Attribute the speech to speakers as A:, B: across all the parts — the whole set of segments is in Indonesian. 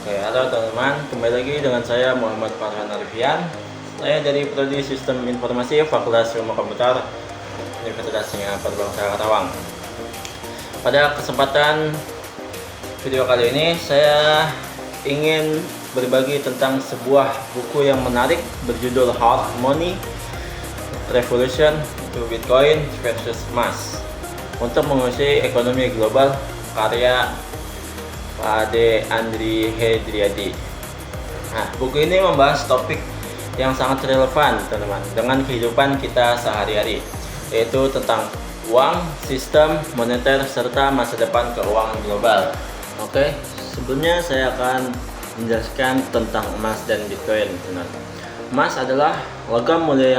A: Oke, halo teman-teman, kembali lagi dengan saya Muhammad Farhan Arfian. Saya dari Prodi Sistem Informasi Fakultas Ilmu Komputer Universitas Perbangsa Karawang. Pada kesempatan video kali ini saya ingin berbagi tentang sebuah buku yang menarik berjudul Hard Money Revolution to Bitcoin versus Mas untuk menguasai ekonomi global, karya Pak Ade Andri Hedriadi. Nah, buku ini membahas topik yang sangat relevan, teman-teman, dengan kehidupan kita sehari-hari, yaitu tentang uang, sistem moneter, serta masa depan keuangan global. Oke, sebelumnya saya akan menjelaskan tentang emas dan Bitcoin, teman-teman. Emas adalah logam mulia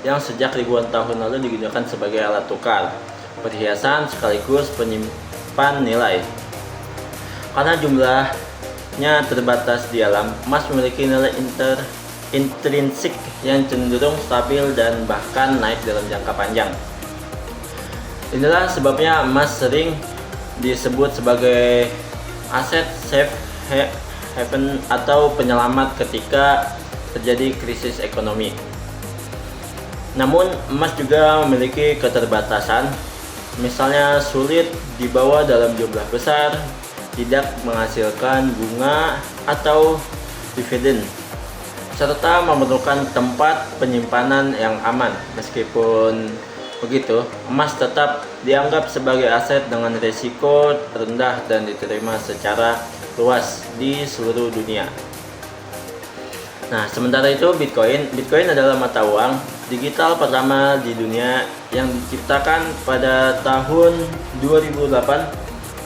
A: yang sejak ribuan tahun lalu digunakan sebagai alat tukar, perhiasan, sekaligus penyimpan nilai. Karena jumlahnya terbatas di alam, emas memiliki nilai intrinsik yang cenderung stabil dan bahkan naik dalam jangka panjang. Inilah sebabnya emas sering disebut sebagai aset safe haven atau penyelamat ketika terjadi krisis ekonomi. Namun emas juga memiliki keterbatasan. Misalnya sulit dibawa dalam jumlah besar, tidak menghasilkan bunga atau dividen, serta memerlukan tempat penyimpanan yang aman. Meskipun begitu, emas tetap dianggap sebagai aset dengan risiko rendah dan diterima secara luas di seluruh dunia. Nah, sementara itu Bitcoin adalah mata uang digital pertama di dunia yang diciptakan pada tahun 2008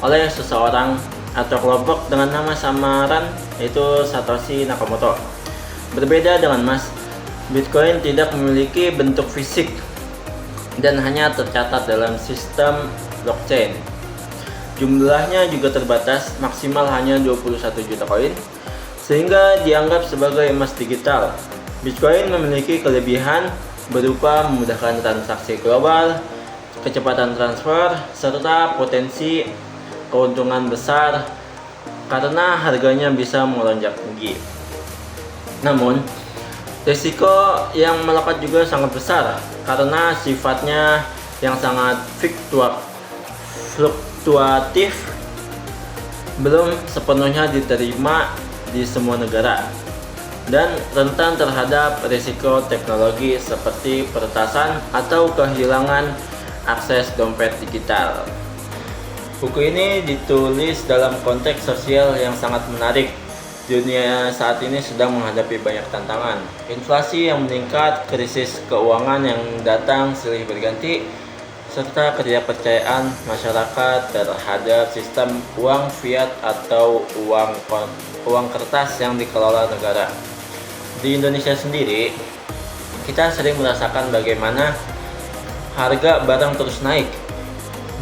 A: oleh seseorang atau kelompok dengan nama samaran yaitu Satoshi Nakamoto. Berbeda dengan emas, Bitcoin tidak memiliki bentuk fisik dan hanya tercatat dalam sistem blockchain. Jumlahnya juga terbatas, maksimal hanya 21 juta koin, sehingga dianggap sebagai emas digital. Bitcoin memiliki kelebihan berupa memudahkan transaksi global, kecepatan transfer, serta potensi keuntungan besar karena harganya bisa melonjak tinggi. Namun, risiko yang melekat juga sangat besar karena sifatnya yang sangat fluktuatif, belum sepenuhnya diterima di semua negara, dan rentan terhadap risiko teknologi seperti peretasan atau kehilangan akses dompet digital. Buku ini ditulis dalam konteks sosial yang sangat menarik. Dunia saat ini sedang menghadapi banyak tantangan. Inflasi yang meningkat, krisis keuangan yang datang silih berganti, serta ketidakpercayaan masyarakat terhadap sistem uang fiat atau uang kertas yang dikelola negara. Di Indonesia sendiri, kita sering merasakan bagaimana harga barang terus naik,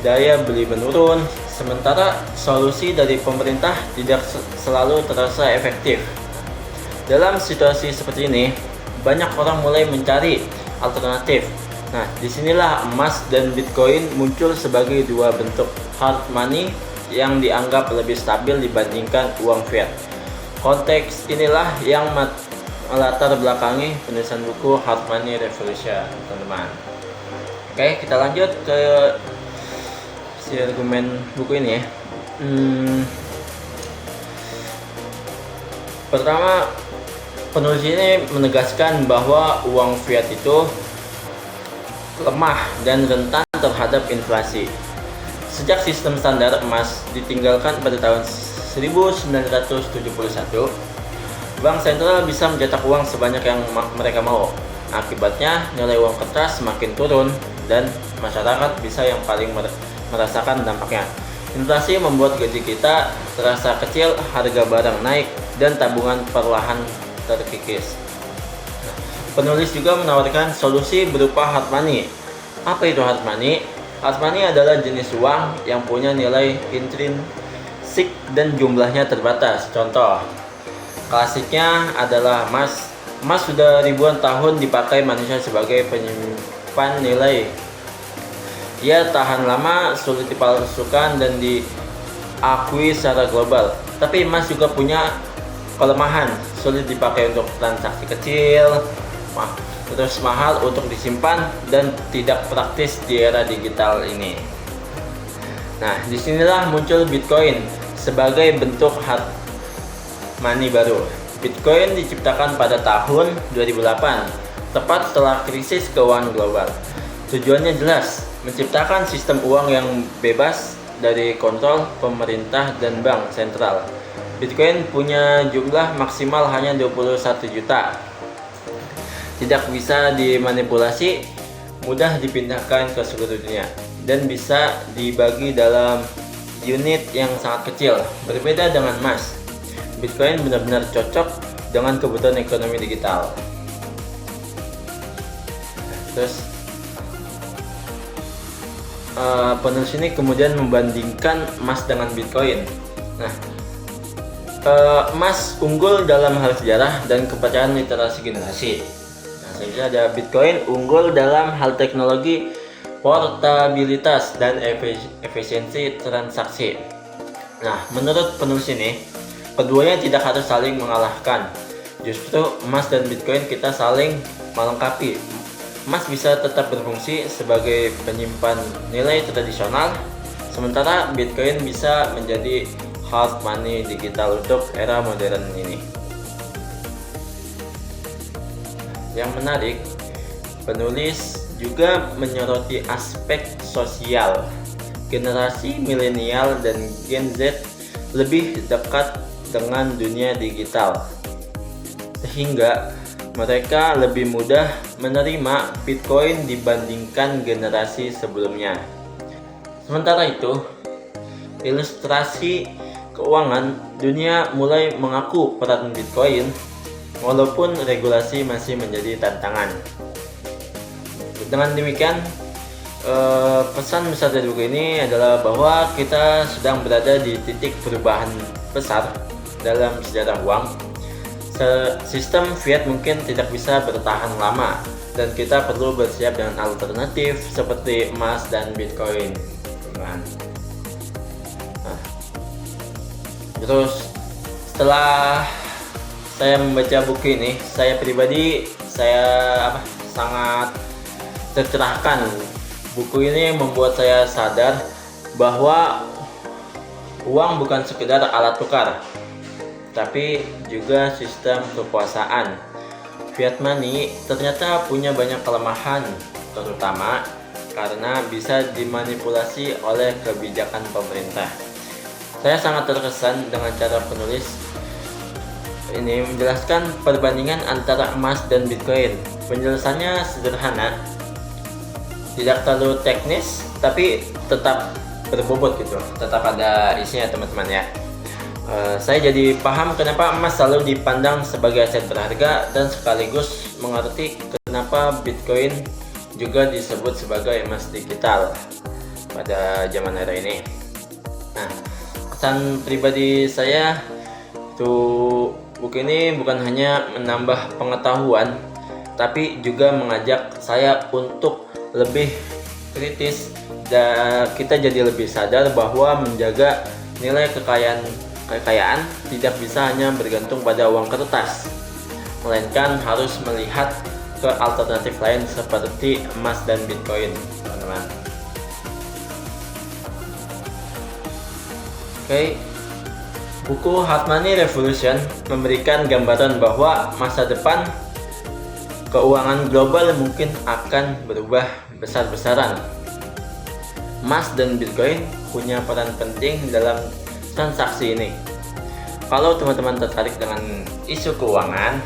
A: daya beli menurun, sementara solusi dari pemerintah tidak selalu terasa efektif. Dalam situasi seperti ini, banyak orang mulai mencari alternatif. Nah, disinilah emas dan Bitcoin muncul sebagai dua bentuk hard money yang dianggap lebih stabil dibandingkan uang fiat. Konteks inilah yang melatar belakangi penulisan buku Hard Money Revolution, teman-teman. Oke, kita lanjut ke si argumen buku ini ya. Pertama, penulis ini menegaskan bahwa uang fiat itu lemah dan rentan terhadap inflasi. Sejak sistem standar emas ditinggalkan pada tahun 1971, bank sentral bisa mencetak uang sebanyak yang mereka mau. Akibatnya, nilai uang kertas semakin turun dan masyarakat bisa yang paling merasakan dampaknya. Inflasi membuat gaji kita terasa kecil, harga barang naik, dan tabungan perlahan terkikis. Penulis juga menawarkan solusi berupa hard money. Apa itu hard money? Hard money adalah jenis uang yang punya nilai intrinsik dan jumlahnya terbatas. Contoh klasiknya adalah emas. Emas sudah ribuan tahun dipakai manusia sebagai penyimpan nilai. Ia tahan lama, sulit dipalsukan, dan diakui secara global. Tapi emas juga punya kelemahan, sulit dipakai untuk transaksi kecil, terus mahal untuk disimpan dan tidak praktis di era digital ini. Nah, disinilah muncul Bitcoin sebagai bentuk hard money baru. Bitcoin diciptakan pada tahun 2008, tepat setelah krisis keuangan global. Tujuannya jelas, menciptakan sistem uang yang bebas dari kontrol pemerintah dan bank sentral. Bitcoin punya jumlah maksimal hanya 21 juta. Tidak bisa dimanipulasi, mudah dipindahkan ke seluruh dunia, dan bisa dibagi dalam unit yang sangat kecil. Berbeda dengan emas, Bitcoin benar-benar cocok dengan kebutuhan ekonomi digital. Terus penulis ini kemudian membandingkan emas dengan Bitcoin. Nah, emas unggul dalam hal sejarah dan kepercayaan literasi generasi. Nah, selanjutnya ada Bitcoin unggul dalam hal teknologi, portabilitas, dan efisiensi transaksi. Nah, menurut penulis ini, keduanya tidak harus saling mengalahkan. Justru emas dan Bitcoin kita saling melengkapi. Emas bisa tetap berfungsi sebagai penyimpan nilai tradisional, sementara Bitcoin bisa menjadi hard money digital untuk era modern ini. Yang menarik, penulis juga menyoroti aspek sosial. Generasi milenial dan Gen Z lebih dekat dengan dunia digital, sehingga mereka lebih mudah menerima Bitcoin dibandingkan generasi sebelumnya. Sementara itu, ilustrasi keuangan dunia mulai mengaku peran Bitcoin, walaupun regulasi masih menjadi tantangan. Dengan demikian, pesan besar dari buku ini adalah bahwa kita sedang berada di titik perubahan besar dalam sejarah uang. Sistem fiat mungkin tidak bisa bertahan lama, dan kita perlu bersiap dengan alternatif seperti emas dan Bitcoin. Nah, terus setelah saya membaca buku ini, saya pribadi sangat tercerahkan. Buku ini membuat saya sadar bahwa uang bukan sekedar alat tukar, tapi juga sistem kekuasaan. Fiat money ternyata punya banyak kelemahan, terutama karena bisa dimanipulasi oleh kebijakan pemerintah. Saya sangat terkesan dengan cara penulis ini menjelaskan perbandingan antara emas dan Bitcoin. Penjelasannya sederhana, tidak terlalu teknis, tapi tetap berbobot gitu, tetap ada isinya teman-teman ya. Saya jadi paham kenapa emas selalu dipandang sebagai aset berharga, dan sekaligus mengerti kenapa Bitcoin juga disebut sebagai emas digital pada zaman era ini. Nah, pesan pribadi saya itu, buku ini bukan hanya menambah pengetahuan, tapi juga mengajak saya untuk lebih kritis, dan kita jadi lebih sadar bahwa menjaga nilai kekayaan tidak bisa hanya bergantung pada uang kertas, melainkan harus melihat ke alternatif lain seperti emas dan Bitcoin, teman-teman. Oke, buku Hard Money Revolution memberikan gambaran bahwa masa depan keuangan global mungkin akan berubah besar-besaran. Emas dan Bitcoin punya peran penting dalam transaksi ini. Kalau teman-teman tertarik dengan isu keuangan,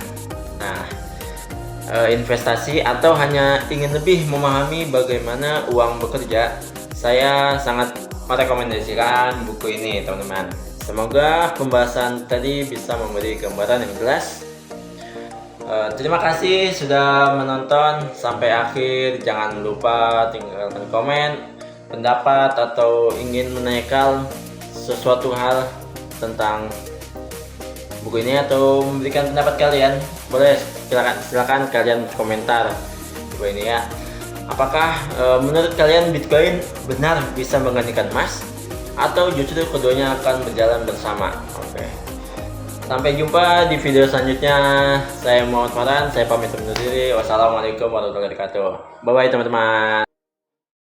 A: investasi, atau hanya ingin lebih memahami bagaimana uang bekerja, saya sangat merekomendasikan buku ini, teman-teman. Semoga pembahasan tadi bisa memberi gambaran yang jelas. Terima kasih sudah menonton sampai akhir. Jangan lupa tinggalkan komen, pendapat, atau ingin menanyakan sesuatu hal tentang buku ini atau memberikan pendapat kalian. Boleh, silakan kalian komentar buku ini ya. Apakah menurut kalian Bitcoin benar bisa menggantikan emas? atau justru keduanya akan berjalan bersama. Oke. Sampai jumpa di video selanjutnya. Saya Muhammad Farhan, saya pamit undur diri. Wassalamualaikum warahmatullahi wabarakatuh. Bye bye teman-teman.